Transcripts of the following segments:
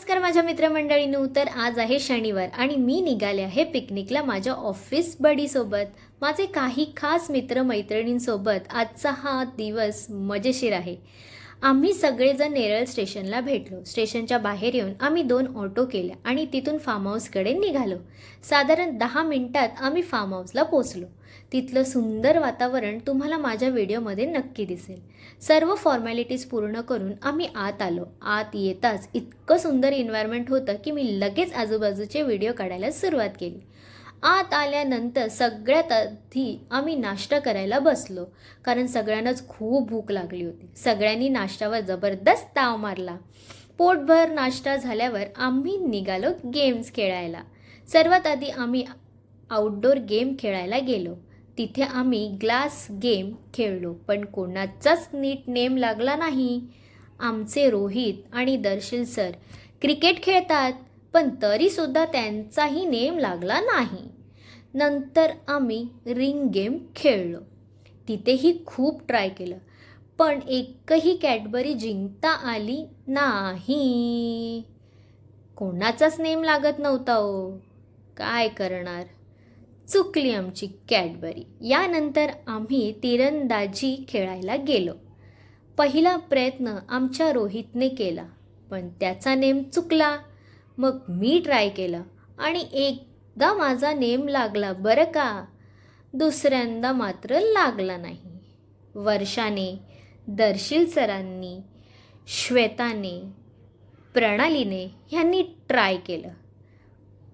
नमस्कार माझ्या मित्रमंडळींनो. तर आज आहे शनिवार आणि मी निघाले आहे पिकनिकला माझ्या ऑफिस बडीसोबत, माझे काही खास मित्रमैत्रिणींसोबत. आजचा हा दिवस मजेशीर आहे. आम्ही सगळेजण नेरळ स्टेशनला भेटलो. स्टेशनच्या बाहेर येऊन आम्ही 2 ऑटो केल्या आणि तिथून फार्म हाऊसकडे निघालो. साधारण 10 मिनिटात आम्ही फार्म हाऊसला पोचलो. तिथलं सुंदर वातावरण तुम्हाला माझ्या व्हिडिओमध्ये नक्की दिसेल. सर्व फॉर्मॅलिटीज पूर्ण करून आम्ही आत आलो. आत येताच इतकं सुंदर एन्व्हायरमेंट होतं की मी लगेच आजूबाजूचे व्हिडिओ काढायला सुरुवात केली. आत आल्यानंतर सगळ्यात आधी आम्ही नाश्ता करायला बसलो, कारण सगळ्यांनाच खूप भूक लागली होती. सगळ्यांनी नाश्त्यावर जबरदस्त ताव मारला. पोटभर नाश्ता झाल्यावर आम्ही निघालो गेम्स खेळायला. सर्वात आधी आम्ही आउटडोर गेम खेळायला गेलो. तिथे आम्ही ग्लास गेम खेळलो, पण कोणाचाच नीट नेम लागला नाही. आमचे रोहित आणि दर्शील सर क्रिकेट खेळतात, पण तरीसुद्धा त्यांचाही नेम लागला नाही. नंतर आम्ही रिंग गेम खेळलो. तिथेही खूप ट्राय केलं, पण एकही कॅडबरी जिंकता आली नाही. कोणाचाच नेम लागत नव्हता हो. काय करणार, चुकली आमची कॅडबरी. यानंतर आम्ही तिरंदाजी खेळायला गेलो. पहिला प्रयत्न आमच्या रोहितने केला, पण त्याचा नेम चुकला. मग मी ट्राय केलं आणि एकदा माझा नेम लागला बरं का. दुसऱ्यांदा मात्र लागला नाही. वर्षाने, दर्शील सरांनी, श्वेताने, प्रणालीने ह्यांनी ट्राय केलं,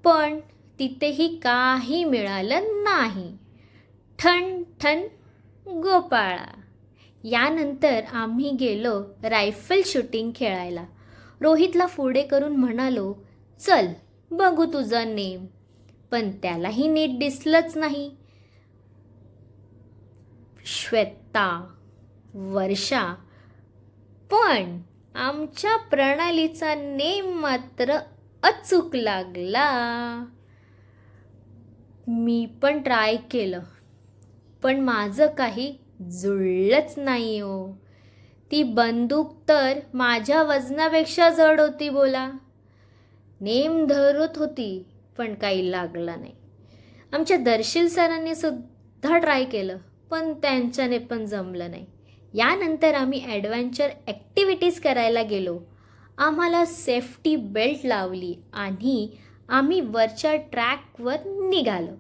पण तिथेही काही मिळालं नाही. ठण ठण गोपाळा. यानंतर आम्ही गेलो रायफल शूटिंग खेळायला. रोहितला पुढे करून म्हणालो, चल बघू तुझा नेम, पण त्यालाही नीट दिसलंच नाही. श्वेता, वर्षा, पण आमच्या प्रणालीचा नेम मात्र अचूक लागला. मी पण ट्राय केलं, पण माझं काही जुळलंच नाही हो. ती बंदूक तर माझ्या वजनापेक्षा जड होती बोला. नेम धरत होती, पण काही लागला नाही. आमच्या दर्शील सरांनी सुद्धा ट्राय केलं, पण त्यांच्याने पण जमलं नाही. यानंतर आम्ही ॲडव्हेंचर ॲक्टिव्हिटीज करायला गेलो. आम्हाला सेफ्टी बेल्ट लावली आणि आम्ही वरच्या ट्रॅकवर निघालो.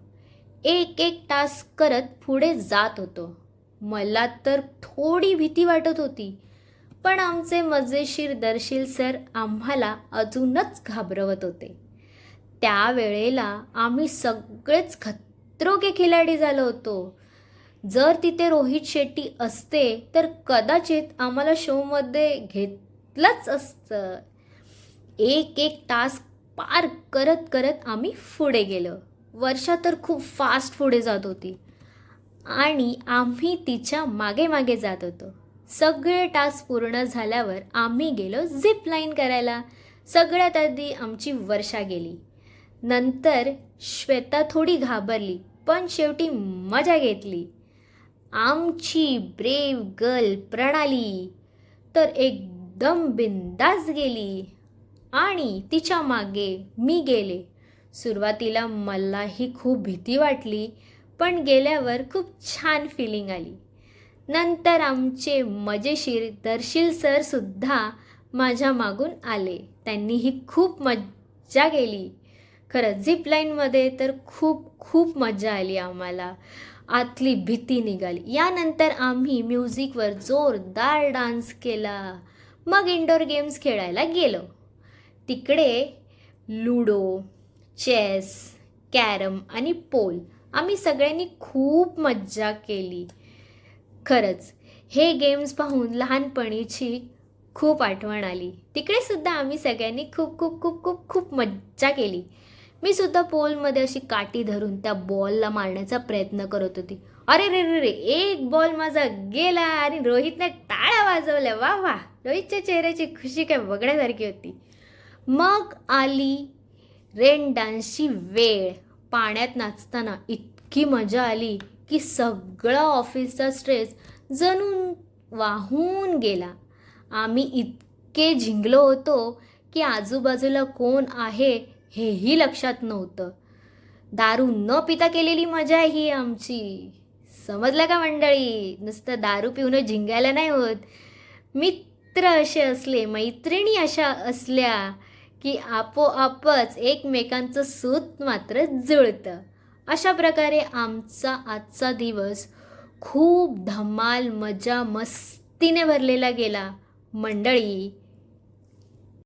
एक टास्क करत पुढे जात होतो. मला तर थोडी भीती वाटत होती, पण आमचे मजेशीर दर्शील सर आम्हाला अजूनच घाबरवत होते. त्यावेळेला आम्ही सगळेच खतरो के खिलाडी झालो होतो. जर तिथे रोहित शेट्टी असते तर कदाचित आम्हाला शोमध्ये घेतलंच असतं. एक टास्क पार करत करत आम्ही पुढे गेलो. वर्षा तर खूप फास्ट पुढे जात होती आणि आम्ही तिच्या मागे मागे जात होतो. सगळे टास्क पूर्ण झाल्यावर आम्ही गेलो झिप लाईन करायला. सगळ्यात आधी आमची वर्षा गेली. नंतर श्वेता थोडी घाबरली, पण शेवटी मजा घेतली. आमची ब्रेव गर्ल प्रणाली तर एकदम बिंदास गेली आणि तिच्या मागे मी गेले. सुरुवातीला मलाही खूप भीती वाटली, पण गेल्यावर खूप छान फिलिंग आली. नंतर आमचे मजेशीर दर्शील सरसुद्धा माझ्या मागून आले. त्यांनीही खूप मज्जा केली. खरं झिपलाईनमध्ये तर खूप मज्जा आली आम्हाला. आतली भीती निघाली. यानंतर आम्ही म्युझिकवर जोरदार डान्स केला. मग इंडोर गेम्स खेळायला गेलो. तिकडे लुडो, चेस, कॅरम आणि पोल आम्ही सगळ्यांनी खूप मज्जा केली. खरंच हे गेम्स पाहून लहानपणीची खूप आठवण आली. तिकडे सुद्धा आम्ही सगळ्यांनी खूप मज्जा केली. मी सुद्धा पोलमध्ये अशी काठी धरून त्या बॉलला मारण्याचा प्रयत्न करत होती. अरे रे रे रे, एक बॉल माझा गेला आणि रोहितने टाळ्या वाजवल्या. वा वा, रोहितच्या चेहऱ्याची खुशी काय बघण्यासारखी होती. मग आली रेन डान्सची वेळ. पाण्यात नाचताना इतकी मजा आली की सगळा ऑफिसचा स्ट्रेस जणू वाहून गेला. आम्ही इतके झिंगलो होतो की आजूबाजूला कोण आहे हेही लक्षात नव्हतं. दारू न पिता केलेली मजा ही आमची. समजलं का मंडळी? नुसतं दारू पिऊन झिंगायला नाही होत. मित्र असे असले, मैत्रिणी अशा असल्या की आपोआपच एकमेकांचं सूत मात्र जुळतं. अशा प्रकारे आमचा आजचा दिवस खूप धमाल मजा मस्तीने भरलेला गेला. मंडळी,